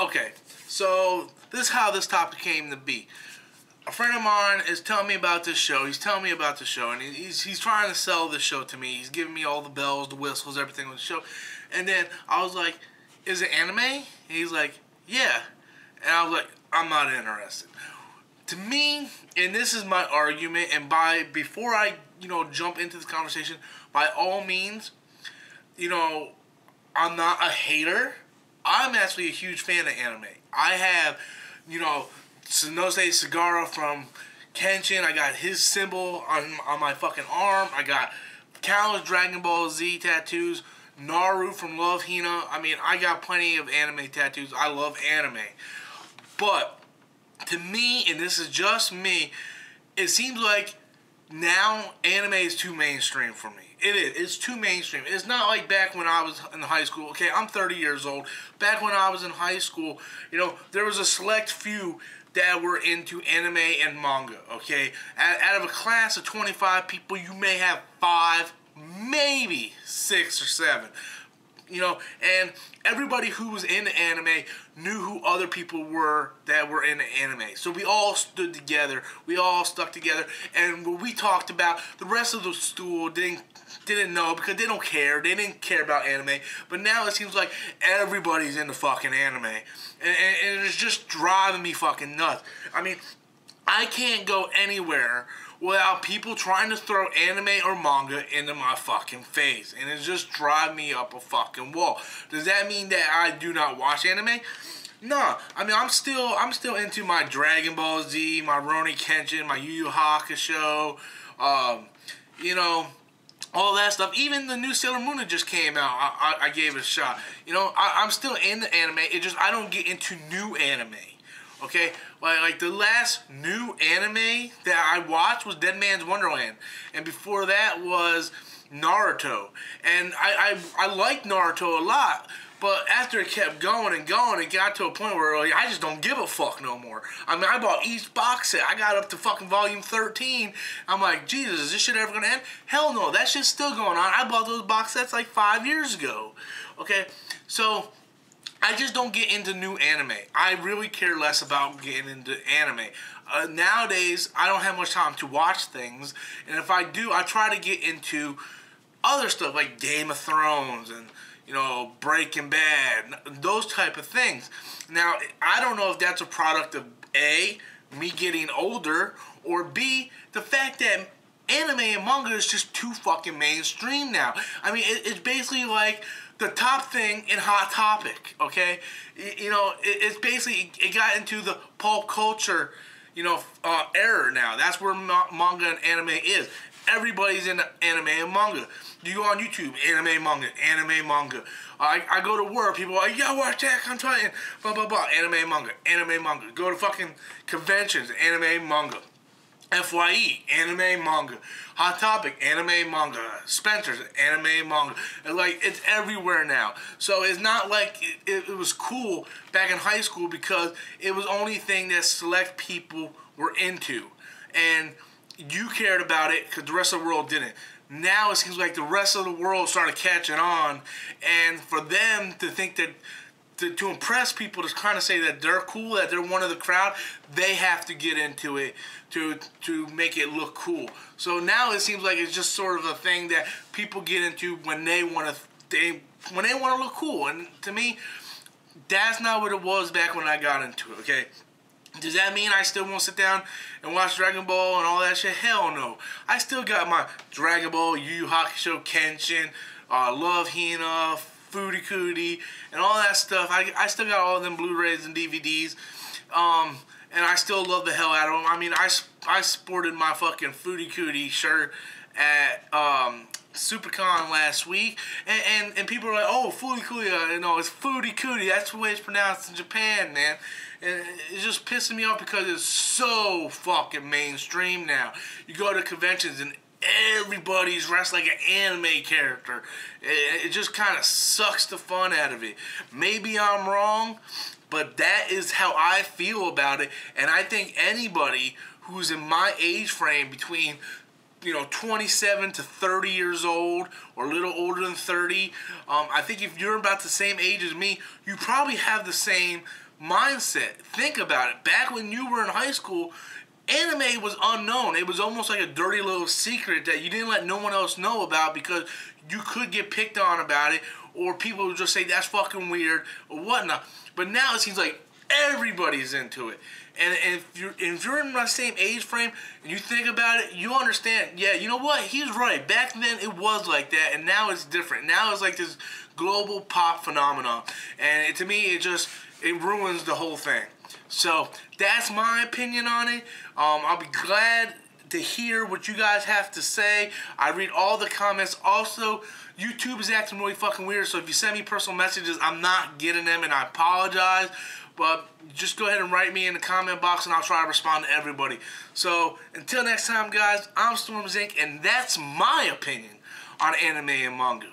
Okay, so this is how this topic came to be. A friend of mine is telling me about this show. He's telling me about the show, and he's trying to sell the show to me. He's giving me all the bells, the whistles, everything on the show. And then I was like, is it anime? And he's like, yeah. And I was like, I'm not interested. To me, and this is my argument, and before I, jump into this conversation, by all means, I'm not a hater. I'm actually a huge fan of anime. I have, Sanose Sagara from Kenshin. I got his symbol on my fucking arm. I got countless Dragon Ball Z tattoos. Naru from Love Hina. I mean, I got plenty of anime tattoos. I love anime. But, to me, and this is just me, it seems like now anime is too mainstream for me. It is. It's too mainstream. It's not like back when I was in high school. Okay, I'm 30 years old. Back when I was in high school, there was a select few that were into anime and manga, okay? Out of a class of 25 people, you may have 5, maybe 6 or 7. And everybody who was into anime knew who other people were that were into anime. So we all stood together. We all stuck together. And when we talked about, the rest of the school didn't know because they don't care. They didn't care about anime. But now it seems like everybody's into fucking anime. And it's just driving me fucking nuts. I mean, I can't go anywhere without people trying to throw anime or manga into my fucking face. And it's just driving me up a fucking wall. Does that mean that I do not watch anime? No. I mean, I'm still into my Dragon Ball Z, my Rurouni Kenshin, my Yu Yu Hakusho, all that stuff. Even the new Sailor Moon that just came out, I gave it a shot. I'm still into anime. It just, I don't get into new anime. Okay? Like the last new anime that I watched was Dead Man's Wonderland. And before that was Naruto. And I liked Naruto a lot. But after it kept going and going, it got to a point where I just don't give a fuck no more. I mean, I bought each box set. I got up to fucking volume 13. I'm like, Jesus, is this shit ever going to end? Hell no, that shit's still going on. I bought those box sets like 5 years ago. Okay, so I just don't get into new anime. I really care less about getting into anime. Nowadays, I don't have much time to watch things. And if I do, I try to get into other stuff like Game of Thrones and Breaking Bad, those type of things. Now, I don't know if that's a product of A, me getting older, or B, the fact that anime and manga is just too fucking mainstream now. I mean, it's basically like the top thing in Hot Topic, okay? It's basically, it got into the pulp culture, era now. That's where manga and anime is. Everybody's into anime and manga. You go on YouTube, anime, manga. I go to work, people are like, yo, watch Attack on Titan, blah, blah, blah, anime, manga. Go to fucking conventions, anime, manga. FYE, anime, manga. Hot Topic, anime, manga. Spencer's, anime, manga. And it's everywhere now. So it's not like it was cool back in high school because it was only thing that select people were into. And you cared about it because the rest of the world didn't. Now it seems like the rest of the world started catching on, and for them to think that to impress people, to kind of say that they're cool, that they're one of the crowd, they have to get into it to make it look cool. So now it seems like it's just sort of a thing that people get into when they want to look cool. And to me, that's not what it was back when I got into it. Okay. Does that mean I still won't sit down and watch Dragon Ball and all that shit? Hell no. I still got my Dragon Ball, Yu Yu Hakusho, Kenshin, Love Hina, Foodie Cootie, and all that stuff. I still got all of them Blu-rays and DVDs. And I still love the hell out of them. I mean, I sported my fucking Foodie Cootie shirt at SuperCon last week, and people are like, oh, Foodie Cootie, it's Foodie Cootie. That's the way it's pronounced in Japan, man. And it's just pissing me off because it's so fucking mainstream now. You go to conventions and everybody's dressed like an anime character. It just kind of sucks the fun out of it. Maybe I'm wrong, but that is how I feel about it. And I think anybody who's in my age frame between 27 to 30 years old or a little older than 30, I think if you're about the same age as me, you probably have the same mindset. Think about it. Back when you were in high school, anime was unknown. It was almost like a dirty little secret that you didn't let no one else know about because you could get picked on about it, or people would just say that's fucking weird or whatnot. But now it seems like everybody's into it. And if you're in my same age frame and you think about it, you understand, yeah, you know what? He's right. Back then it was like that, and now it's different. Now it's like this global pop phenomenon. And to me, it ruins the whole thing. So that's my opinion on it. I'll be glad to hear what you guys have to say. I read all the comments. Also, YouTube is acting really fucking weird, so if you send me personal messages, I'm not getting them, and I apologize. But just go ahead and write me in the comment box, and I'll try to respond to everybody. So until next time, guys, I'm Storms Inc., and that's my opinion on anime and manga.